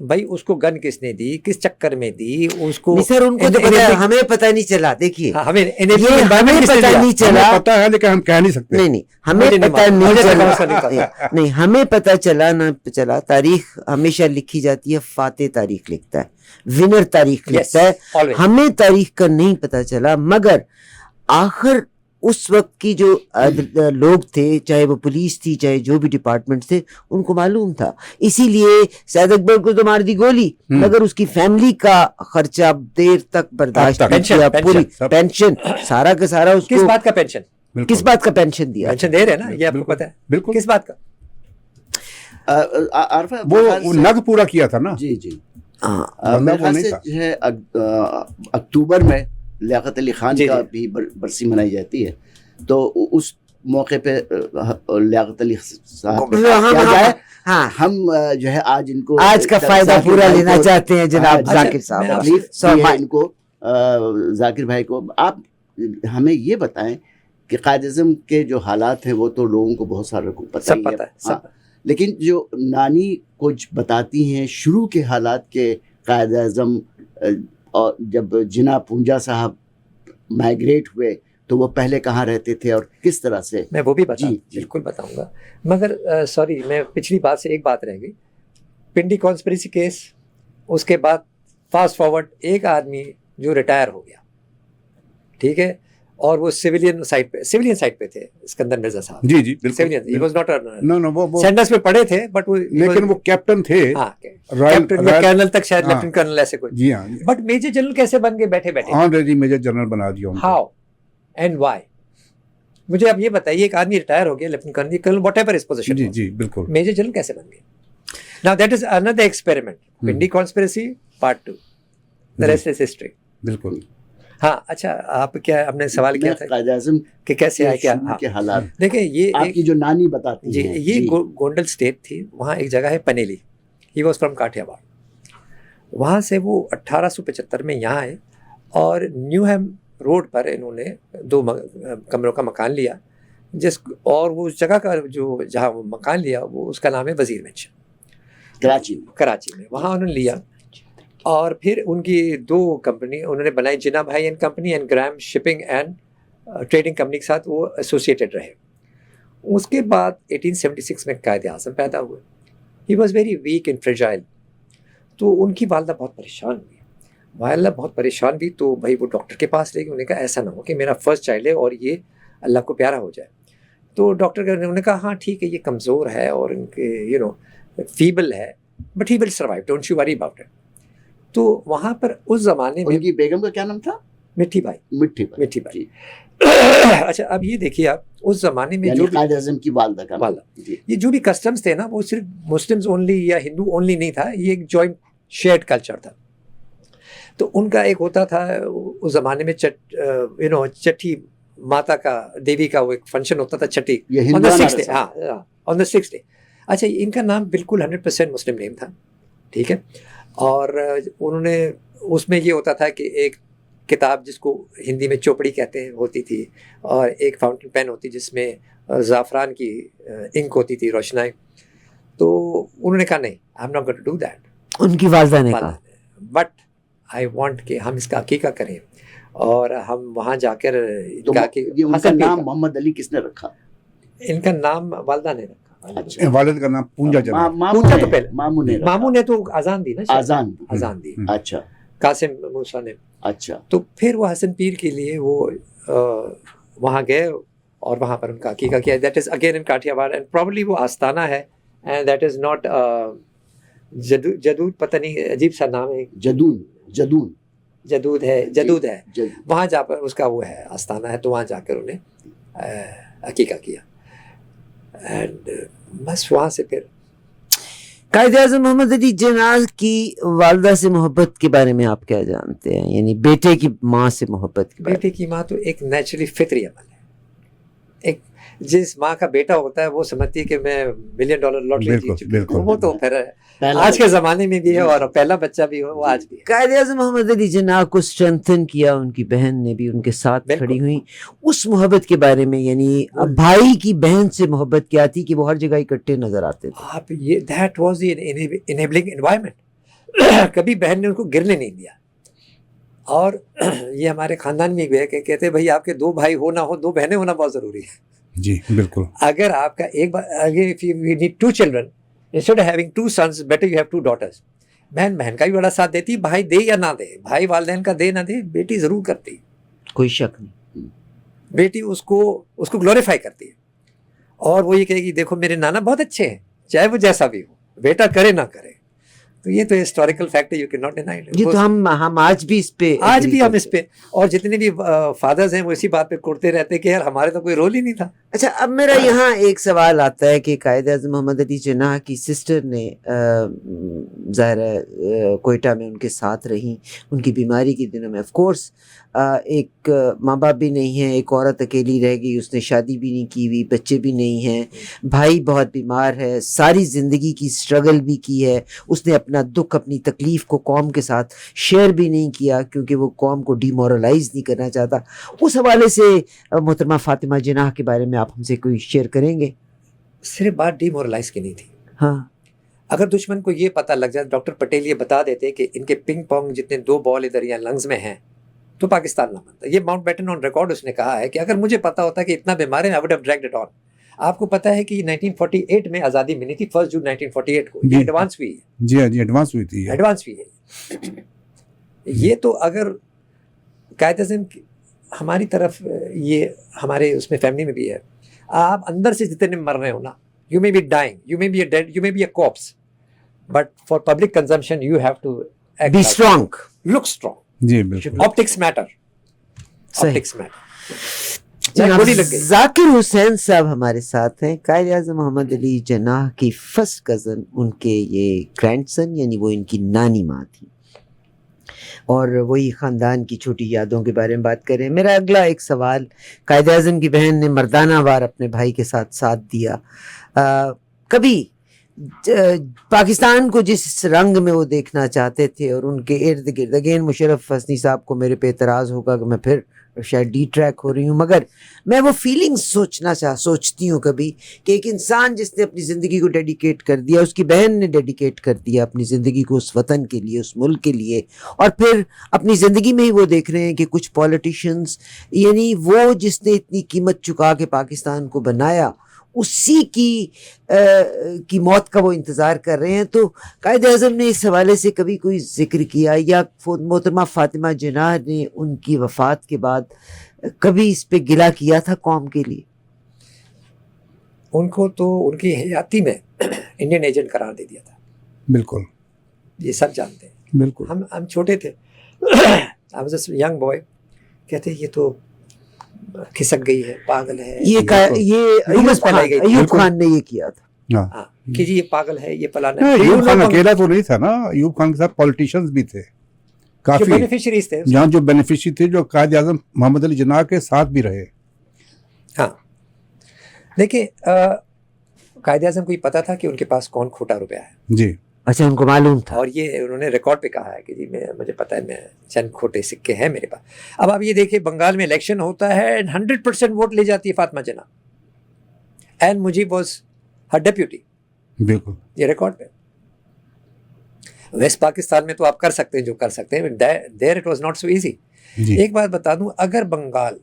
بھائی اس کو گن کس نے دی, کس چکر میں دی اس کو. نہیں سر ان کو تو پتا ہے, ہمیں پتہ نہیں چلا. دیکھیے ہمیں یہ ہمیں پتہ نہیں چلا, پتہ ہے لیکن ہم کہہ نہیں سکتے. نہیں ہمیں پتہ نہیں چلا, نہیں ہمیں پتہ چلا نہ چلا. تاریخ ہمیشہ لکھی جاتی ہے, فاتح تاریخ لکھتا ہے, ونر تاریخ لکھتا ہے. ہمیں تاریخ کا نہیں پتہ چلا, مگر آخر اس وقت کی جو لوگ تھے, چاہے وہ پولیس تھی چاہے جو بھی ڈپارٹمنٹ تھے, ان کو معلوم تھا. اسی لیے سید اکبر کو تو مار دی گولی, مگر اس کی فیملی کا خرچہ دیر تک برداشت کیا, پوری پینشن سارا کا سارا اس کو. کس بات کا پینشن, کس بات کا پینشن دیا, پینشن دے رہے ہیں نا, یہ آپ کو پتہ ہے بالکل کس بات کا. عارفہ وہ نگ پورا کیا تھا نا. جی میرے خیال سے جو ہے اکتوبر میں لیاقت علی خان کا بھی برسی منائی جاتی ہے, تو اس موقع پہ لیاقت علی صاحب کیا جائے, ہم جو ہے آج ان کو آج کا فائدہ پورا لینا چاہتے ہیں جناب ذاکر صاحب. تکلیف ان کو ذاکر بھائی کو. آپ ہمیں یہ بتائیں کہ قائد اعظم کے جو حالات ہیں وہ تو لوگوں کو بہت سارے کو پتہ ہی ہے, لیکن جو نانی کچھ بتاتی ہیں شروع کے حالات کے, قائد اعظم اور جب جناح پونجا صاحب مائیگریٹ ہوئے تو وہ پہلے کہاں رہتے تھے اور کس طرح سے, میں وہ بھی بالکل بتاؤں گا. مگر سوری, میں پچھلی بات سے ایک بات رہ گئی, پنڈی کانسپریسی کیس, اس کے بعد فاسٹ فارورڈ ایک آدمی جو ریٹائر ہو گیا, ٹھیک ہے, اور وہ سیولین سائٹ پہ تھے, اسکندر مرزا صاحب. جی بالکل, ہی واز ناٹ وہ سینڈرس پہ پڑھے تھے, بٹ لیکن وہ کیپٹن تھے, کرنل تک شاید, لیفٹیننٹ کرنل ایسے کوئی. جی ہاں, بٹ میجر جنرل کیسے بن گئے بیٹھے بیٹھے, آلریڈی میجر جنرل بنا دیا. ہاؤ اینڈ وائی, مجھے اب یہ بتائیے, ایک آدمی ریٹائر ہو گیا, lieutenant colonel whatever his position, جی بالکل, میجر جنرل کیسے بن گئے. Now that is another experiment, Pindi conspiracy part 2, the rest is history. بالکل. ہاں اچھا, آپ کیا آپ نے سوال کیا تھا قائد اعظم کہ کیسے آئے, کیا کے حالات دیکھیں, یہ آپ کی جو نانی بتاتی جی, ہیں. یہ گونڈل اسٹیٹ تھی, وہاں ایک جگہ ہے پنیلی, ہی واز فرام کاٹھیا واڑ. وہاں سے وہ 1875 میں یہاں آئے, اور نیو ہیم روڈ پر انہوں نے 2 کمروں کا مکان لیا, اور وہ اس جگہ کا جو جہاں وہ مکان لیا وہ اس کا نام ہے وزیر مینشن, کراچی میں. وہاں انہوں نے لیا, اور پھر ان کی 2 کمپنی انہوں نے بنائی, جناح بھائی and company and gram shipping and trading company کے ساتھ وہ ایسوسیٹیڈ رہے. اس کے بعد 1876 میں قائد اعظم پیدا ہوئے. He was very weak and fragile. تو ان کی والدہ بہت پریشان ہوئی, تو بھائی وہ ڈاکٹر کے پاس لے گئے. انہوں نے کہا ایسا نہ ہو کہ میرا فرسٹ چائلڈ ہے اور یہ اللہ کو پیارا ہو جائے. تو ڈاکٹر نے انہوں نے کہا ہاں ٹھیک ہے, یہ کمزور ہے اور ان کے فیبل ہے, but he will survive, don't you worry about it. تو وہاں پر اس زمانے میں ان کی بیگم کا کیا نام تھا؟ مٹھی بھائی. اچھا, اب یہ دیکھیے آپ, اس زمانے میں جو قائد اعظم کی والدہ کا یہ جو بھی کسٹمز تھے نا, وہ صرف مسلمز اونلی یا ہندو اونلی نہیں تھا, یہ ایک جوائنٹ شیئرڈ کلچر تھا. تو ان کا ایک ہوتا تھا اس زمانے میں چٹھی ماتا کا, دیوی کا وہ ایک فنکشن ہوتا تھا, چھٹی آن دا 6th ڈے. ہاں, آن دا 6th ڈے. اچھا, ان کا نام بالکل 100% مسلم نیم تھا, ٹھیک ہے. اور انہوں نے اس میں یہ ہوتا تھا کہ ایک کتاب جس کو ہندی میں چوپڑی کہتے ہیں ہوتی تھی, اور ایک فاؤنٹین پین ہوتی جس میں زعفران کی انک ہوتی تھی, روشنائی. تو انہوں نے کہا نہیں, I am not going to do that. ان کی والدہ نے کہا بٹ آئی وانٹ کہ ہم اس کا عقیقہ کریں, اور ہم وہاں جا کر ان کا نام محمد علی کس نے رکھا؟ ان کا نام والدہ نے رکھا. والد کا نام پونجا جناب. پونجا تو پہلے ماموں نے تو آزان دی نا, آزان دی. اچھا, قاسم موسیٰ نے. اچھا, تو پھر وہ حسن پیر کے لیے وہ وہاں گئے اور وہاں پر ان کا عقیقہ کیا. That is again in Kathiawar, and probably وہ آستانہ ہے, اینڈ دیٹ از ناٹ جدود, پتہ نہیں عجیب سا نام ہے, جدود ہے. وہاں جا پر اس کا وہ ہے آستانہ ہے, تو وہاں جا کر انہیں عقیقہ کیا. اینڈ بس وہاں سے پھر قائد اعظم محمد علی جناح کی والدہ سے محبت کے بارے میں آپ کیا جانتے ہیں, یعنی بیٹے کی ماں سے محبت کے بارے میں؟ بیٹے کی ماں تو ایک نیچرلی فطری عمل ہے. ایک جس ماں کا بیٹا ہوتا ہے وہ سمجھتی ہے کہ میں $1 ملین لاٹری جیت چکی ہوں, وہ تو پھر آج کے زمانے میں بھی ہے, اور پہلا بچہ بھی ہو وہ آج بھی ہے. قائد اعظم محمد علی جناح کو اسٹرینتھن کیا, ان کی بہن نے بھی ان کے ساتھ کھڑی ہوئی. اس محبت کے بارے میں, یعنی بھائی کی بہن سے محبت کیا تھی کہ وہ ہر جگہ اکٹھے نظر آتے تھے. آپ یہ that was the enabling environment. کبھی بہن نے ان کو گرنے نہیں دیا. اور یہ ہمارے خاندان میں بھی ہے کہ کہتے ہیں بھائی آپ کے 2 بھائی ہو نہ ہو 2 بہنیں ہونا بہت ضروری ہے. جی بالکل. اگر آپ کا ایک if you need 2 children instead of having 2 sons better you have 2 daughters. بہن کا بھی بڑا ساتھ دیتی, بھائی دے یا نہ دے, بھائی والدین کا دے نہ دے, بیٹی ضرور کرتی, کوئی شک نہیں. بیٹی اس کو گلوریفائی کرتی ہے, اور وہ یہ کہے گی دیکھو میرے نانا بہت اچھے ہیں چاہے وہ جیسا بھی ہو, بیٹا کرے نہ کرے. تو یہ تو ہسٹوریکل فیکٹ ہے, یو کین ناٹ ڈینائی. یہ تو ہم آج بھی اس پہ اس پہ, اور جتنے بھی فادرز ہیں وہ اسی بات پہ کوڑتے رہتے ہیں کہ یار ہمارے تو کوئی رول ہی نہیں تھا. اچھا, اب میرا یہاں ایک سوال آتا ہے کہ قائد اعظم محمد علی جناح کی سسٹر نے ظاہر ہے کوئٹہ میں ان کے ساتھ رہیں ان کی بیماری کے دنوں میں. آف کورس ایک ماں باپ بھی نہیں ہیں, ایک عورت اکیلی رہ گئی, اس نے شادی بھی نہیں کی ہوئی, بچے بھی نہیں ہیں, بھائی بہت بیمار ہے, ساری زندگی کی اسٹرگل بھی کی ہے, اس نے اپنا دکھ اپنی تکلیف کو قوم کے ساتھ شیئر بھی نہیں کیا کیونکہ وہ قوم کو ڈی مورلائز نہیں کرنا چاہتا. اس حوالے سے محترمہ فاطمہ جناح کے بارے میں آپ ہم سے کوئی شیئر کریں گے؟ صرف بات ڈی مورلائز کی نہیں تھی. ہاں, اگر دشمن کو یہ پتہ لگ جائے, ڈاکٹر پٹیل یہ بتا دیتے کہ ان کے پنگ پونگ جتنے 2 بال ادھر یا لنگز میں ہیں تو پاکستان نہ بنتا. یہ ماؤنٹ بیٹن آن ریکارڈ اس نے کہا ہے کہ اگر مجھے پتا ہوتا کہ اتنا بیمار ہے I would have dragged it on. آپ کو پتا ہے کہ 1948 میں آزادی ملی تھی, 1 جون 1948 کو. یہ ایڈوانس ہوئی ہے. جی ہاں, جی ایڈوانس ہوئی تھی, ایڈوانس ہوئی ہے. یہ تو اگر قائد اعظم ہماری طرف, یہ ہمارے اس میں فیملی میں بھی ہے, آپ اندر سے جتنے مر رہے ہو نا, you may be dying, you may be a dead, you may be a corpse, but for public consumption you have to act be like strong, look strong. جی بالکل. Optics matter. Optics matter. جناب ذاکر حسین صاحب ہمارے ساتھ ہیں, قائد اعظم محمد علی جناح کی first cousin, ان کے یہ grand سن یعنی وہ ان کی نانی ماں تھی, اور وہی خاندان کی چھوٹی یادوں کے بارے میں بات کریں. میرا اگلا ایک سوال, قائد اعظم کی بہن نے مردانہ وار اپنے بھائی کے ساتھ دیا, کبھی پاکستان کو جس رنگ میں وہ دیکھنا چاہتے تھے اور ان کے ارد گرد, اگین مشرف حسنی صاحب کو میرے پہ اعتراض ہوگا کہ میں پھر شاید ڈی ٹریک ہو رہی ہوں, مگر میں وہ فیلنگز سوچتی ہوں کبھی کہ ایک انسان جس نے اپنی زندگی کو ڈیڈیکیٹ کر دیا, اس کی بہن نے ڈیڈیکیٹ کر دیا اپنی زندگی کو اس وطن کے لیے, اس ملک کے لیے, اور پھر اپنی زندگی میں ہی وہ دیکھ رہے ہیں کہ کچھ پولیٹیشنز, یعنی وہ جس نے اتنی قیمت چکا کے پاکستان کو بنایا, اسی کی موت کا وہ انتظار کر رہے ہیں. تو قائد اعظم نے اس حوالے سے کبھی کوئی ذکر کیا, یا محترمہ فاطمہ جناح نے ان کی وفات کے بعد کبھی اس پہ گلہ کیا تھا قوم کے لیے؟ ان کو تو ان کی حیاتی میں انڈین ایجنٹ قرار دے دیا تھا. بالکل, یہ سب جانتے ہیں. بالکل. ہم چھوٹے تھے, I was a young boy, کہتے یہ تو کھسک گئی ہے, پاگل ہے. یہ ایوب خان نے یہ کیا تھا کہ جی یہ پاگل ہے, یہ فلانا ہے. ایوب خان اکیلا تو نہیں تھا نا, ایوب خان کے ساتھ پولیٹیشینز بھی تھے کافی, بینیفیشریز تھے جہاں جو بینیفیشری تھے, جو قائد اعظم محمد علی جناح کے ساتھ بھی رہے. ہاں دیکھیں, قائد اعظم کو یہ پتا تھا کہ ان کے پاس کون کھوٹا روپیہ ہے. جی اچھا, ان کو معلوم تھا, اور یہ انہوں نے ریکارڈ پہ کہا ہے کہ جی مجھے پتا ہے, میں چند کھوٹے سکے ہیں میرے پاس. اب آپ یہ دیکھیں, بنگال میں الیکشن ہوتا ہے 100% ووٹ لے جاتی ہے Fatima Jinnah, and Mujib was her deputy. بالکل, یہ ریکارڈ پہ. ویسٹ پاکستان میں تو آپ کر سکتے ہیں جو کر سکتے ہیں, دیر it was not so easy. ایک بات بتا دوں, اگر بنگال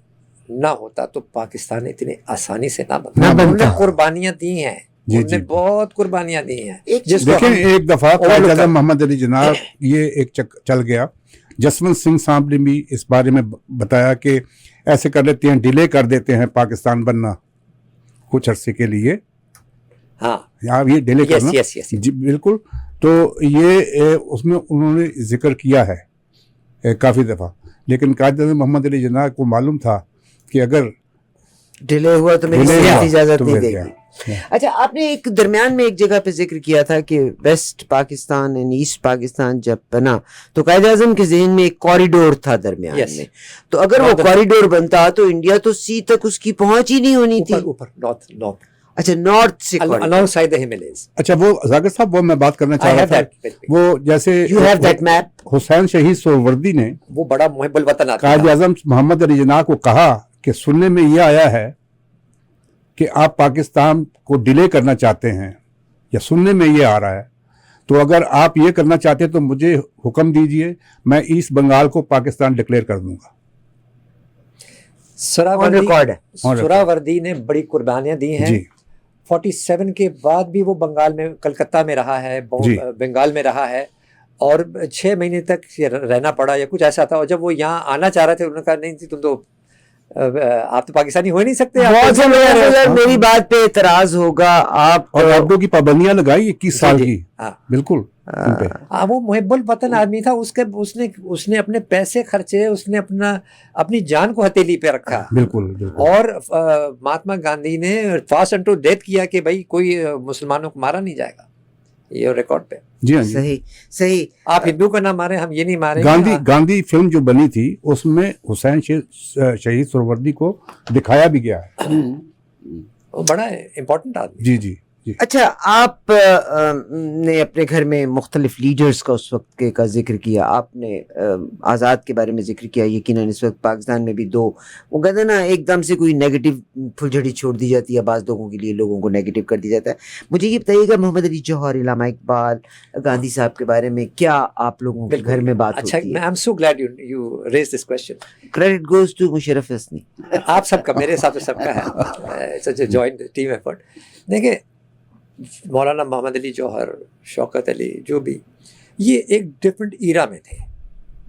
نہ ہوتا تو پاکستان اتنے آسانی سے نہ بنتا. انہوں نے قربانیاں دی ہیں, انہوں نے بہت قربانیاں دی ہیں. دیکھیں, ایک دفعہ قائد اعظم محمد علی جناح یہ ایک چل گیا, جسونت سنگھ صاحب نے بھی اس بارے میں بتایا کہ ایسے کر لیتے ہیں, ڈیلے کر دیتے ہیں پاکستان بننا کچھ عرصے کے لیے. ہاں آپ یہ ڈیلے کرنا. جی بالکل. تو یہ اس میں انہوں نے ذکر کیا ہے کافی دفعہ, لیکن قائد اعظم محمد علی جناح کو معلوم تھا کہ اگر ڈیلے ہوا تو میری صحت اجازت نہیں دے گی. اچھا, آپ نے ایک درمیان میں ایک جگہ پہ ذکر کیا تھا کہ West Pakistan and East Pakistan جب بنا تو قائد اعظم کے ذہن میں ایک کوریڈور تھا درمیان میں, تو اگر وہ کوریڈور بنتا تو انڈیا تو سی تک اس کی پہنچ ہی نہیں ہونی تھی. اوپر نارتھ. اچھا, نارتھ سے along side the Himalayas. اچھا, وہ ذاکر صاحب وہ میں بات کرنا چاہ رہا تھا, وہ جیسے حسین شہید سہروردی نے وہ بڑا محب الوطن آتا قائد اعظم محمد علی جناح کو کہا کہ سننے میں یہ آیا ہے کہ آپ پاکستان کو ڈیلے کرنا چاہتے ہیں, یا سننے میں یہ آ رہا ہے, تو اگر آپ یہ کرنا چاہتے تو مجھے حکم دیجئے, میں ایسٹ بنگال کو پاکستان ڈکلیئر کر دوں گا. سہراوردی نے بڑی قربانیاں دی ہیں. 47 کے بعد بھی وہ بنگال میں, کلکتہ میں رہا ہے, بنگال میں رہا ہے, اور 6 مہینے تک رہنا پڑا یا کچھ ایسا تھا. اور جب وہ یہاں آنا چاہ رہے تھے, انہوں نے کہا نہیں تم تو آپ تو پاکستانی ہو ہی نہیں سکتے. بہت سے میری بات پہ اعتراض ہوگا. آپ اور اردو کی پابندیاں لگائی 21 سال کی. بالکل وہ محب الوطن آدمی تھا. اس نے اپنے پیسے خرچے, اس نے اپنی جان کو ہتھیلی پہ رکھا. بالکل. اور مہاتما گاندھی نے فاسٹ اینڈ ٹو ڈیتھ کیا کہ بھائی کوئی مسلمانوں کو مارا نہیں جائے گا. یہ ریکارڈ پہ. جی ہاں, صحیح. آپ ہندو کا نہ مارے, ہم یہ نہیں مارے. گاندھی فلم جو بنی تھی اس میں حسین شہید سہروردی کو دکھایا بھی گیا ہے. وہ بڑا امپورٹنٹ آدمی. جی جی. اچھا, آپ نے اپنے گھر میں مختلف لیڈرز کا اس وقت کا ذکر کیا. آپ نے آزاد کے بارے میں ذکر کیا. یقیناً اس وقت پاکستان میں بھی دو, وہ کہتے ہیں نا, ایک دم سے کوئی نیگیٹو پھلجھڑی چھوڑ دی جاتی ہے بعض لوگوں کے لیے, لوگوں کو نیگیٹو کر دیا جاتا ہے. مجھے یہ بتائیے گا, محمد علی جوہر, علامہ اقبال, گاندھی صاحب کے بارے میں کیا آپ لوگوں کے گھر میں بات ہوتی ہے؟ اچھا, I'm so glad you raised this question. Credit goes to Musharraf Hasani. آپ سب کا, میرے ساتھ سب کا ہے. Such a joint team effort. دیکھیں, مولانا محمد علی جوہر, شوکت علی, جو بھی, یہ ایک ڈفرینٹ ایرا میں تھے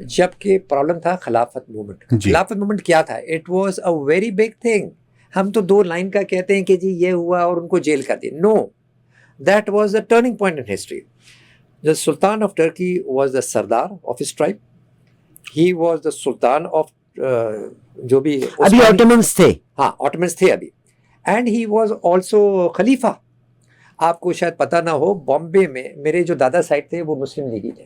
جب کہ پرابلم تھا خلافت موومنٹ. خلافت موومنٹ کیا تھا؟ It was a very big thing. ہم تو 2 لائن کا کہتے ہیں کہ جی یہ ہوا اور ان کو جیل کر دی. No, that was the turning point in history. The Sultan of Turkey was the Sardar of his tribe. He was the Sultan of جو بھی ابھی Ottomans تھے. ہاں, Ottomans تھے ابھی. And he was also Khalifa. آپ کو شاید پتہ نہ ہو, بامبے میں میرے جو دادا سائڈ تھے وہ مسلم لیگی تھے.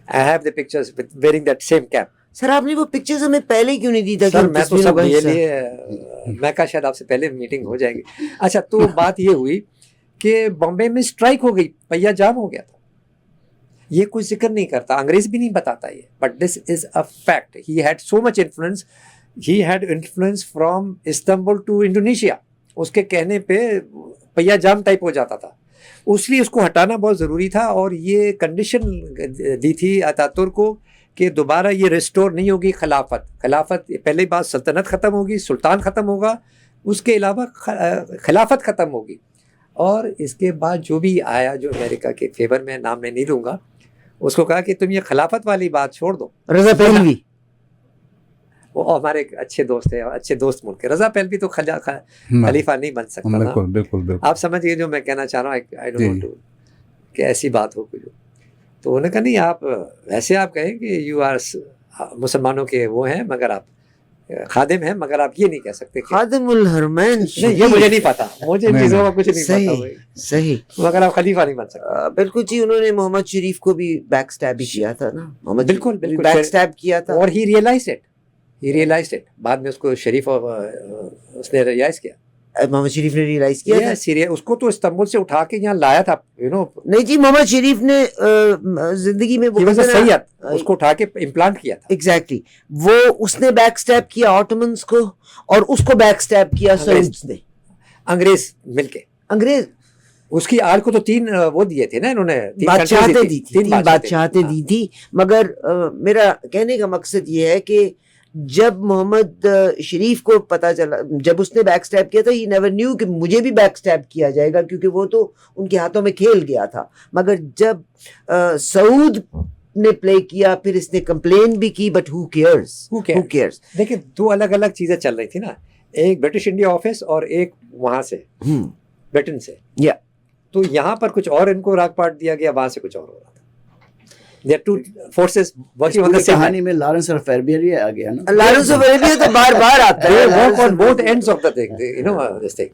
I have the pictures with wearing that same cap. سر آپ نے وہ پکچرز ہمیں پہلے کیوں نہیں دی تھا؟ سر میں تو سب یہ لیے, میں کہا شاید آپ سے پہلے میٹنگ ہو جائے گی. اچھا, تو بات یہ ہوئی کہ بامبے میں اسٹرائک ہو گئی, پہیا جام ہو گیا تھا. یہ کوئی ذکر نہیں کرتا, انگریز بھی نہیں بتاتا یہ, but this is a fact. He had so much influence, he had influence from Istanbul to Indonesia. اس کے کہنے پہ پہیا جام ٹائپ ہو جاتا تھا, اس لیے اس کو ہٹانا بہت ضروری تھا. اور یہ کنڈیشن دی تھی اتاتورک کو کہ دوبارہ یہ ریسٹور نہیں ہوگی خلافت. پہلی بات سلطنت ختم ہوگی, سلطان ختم ہوگا, اس کے علاوہ خلافت ختم ہوگی. اور اس کے بعد جو بھی آیا, جو امریکہ کے فیور میں, نام میں نہیں لوں گا, اس کو کہا کہ تم یہ خلافت والی بات چھوڑ دو. رضا پہلوی, وہ ہمارے اچھے دوست ہیں, اچھے دوست ملک کے. رضا پہلوی تو خلیفہ نہیں بن سکتا نا. بالکل. آپ سمجھ گئے جو میں کہنا چاہ رہا ہوں. آئی ڈونٹ وانٹ ٹو کہ ایسی بات ہو کچھ. تو انہوں نے کہا نہیں, آپ ویسے آپ کہیں کہ یو آر مسلمانوں کے وہ ہیں, مگر آپ خادم ہیں, مگر آپ یہ نہیں کہہ سکتے خادم الحرمین. نہیں, یہ مجھے نہیں پتا, مجھے چیزوں کا کچھ نہیں پتا. صحیح, مگر آپ خلیفہ نہیں بن سکتے. بالکل جی. انہوں نے محمد شریف کو بھی بیک سٹیب بھی کیا تھا نا. بالکل بیک سٹیب کیا تھا, اور ہی ریئلائزڈ اٹ. بعد میں اس کو شریف اس نے ریئلائز کیا, محمد شریف نے ریئلائز کیا تھا. اس کو تو استنبول سے اٹھا کے یہاں لایا تھا, نہیں جی, محمد شریف نے زندگی میں سیاحت اس کو اٹھا کے امپلانٹ کیا تھا. ایگزیکٹلی, وہ اس نے بیک سٹیپ کیا آٹومنز کو, اور اس کو بیک سٹیپ کیا سعودیز نے, انگریز مل کے. انگریز اس کی آل کو تو 3 وہ دیے تھے نا انہوں نے, تین بادشاہتیں دی تھی. مگر میرا کہنے کا مقصد یہ ہے کہ جب محمد شریف کو پتا چلا, جب اس نے بیک سٹیپ کیا تھا, ہی نیور نیو کہ مجھے بھی بیک سٹیپ کیا جائے گا, کیونکہ وہ تو ان کے ہاتھوں میں کھیل گیا تھا. مگر جب سعود نے پلے کیا, پھر اس نے کمپلین بھی کی, بٹ who cares. دیکھیں, 2 الگ الگ چیزیں چل رہی تھی نا, ایک برٹش انڈیا آفس اور ایک وہاں سے برٹن سے. تو یہاں پر کچھ اور ان کو راگ پاٹ دیا گیا, وہاں سے کچھ اور ہو رہا تھا. There are 2 forces working on the same. کہانی میں لارنس اور فیربیری آ گیا نا. لارنس اور فیربیری تو بار بار آتا ہے. They work on both ends of the thing. You know this thing.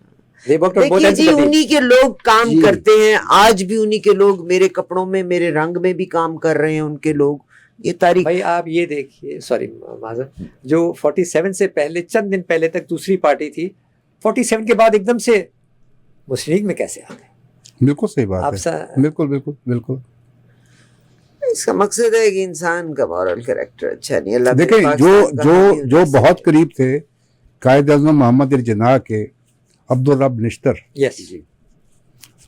They worked on both ends of the thing. انہی کے لوگ کام کرتے ہیں آج بھی, انہی کے لوگ میرے کپڑوں میں, میرے رنگ میں بھی کام کر رہے ہیں ان کے لوگ. یہ تاریخ بھائی آپ یہ دیکھیے, سوری معذرت, جو 47 سے پہلے چند دن پہلے تک دوسری پارٹی تھی, 47 کے بعد ایک دم سے مسلم لیگ میں کیسے آ گئے؟ بالکل صحیح بات ہے. بالکل. اس کا مقصد ہے کہ انسان کا مورل کریکٹر اچھا نہیں. اللہ دیکھیں, جو بہت قریب تھے قائد اعظم محمد علی جناح کے, عبدالرب نشتر,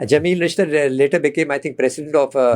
Jamil Nishtar later became, I think, president of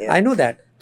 Yeah. I know that.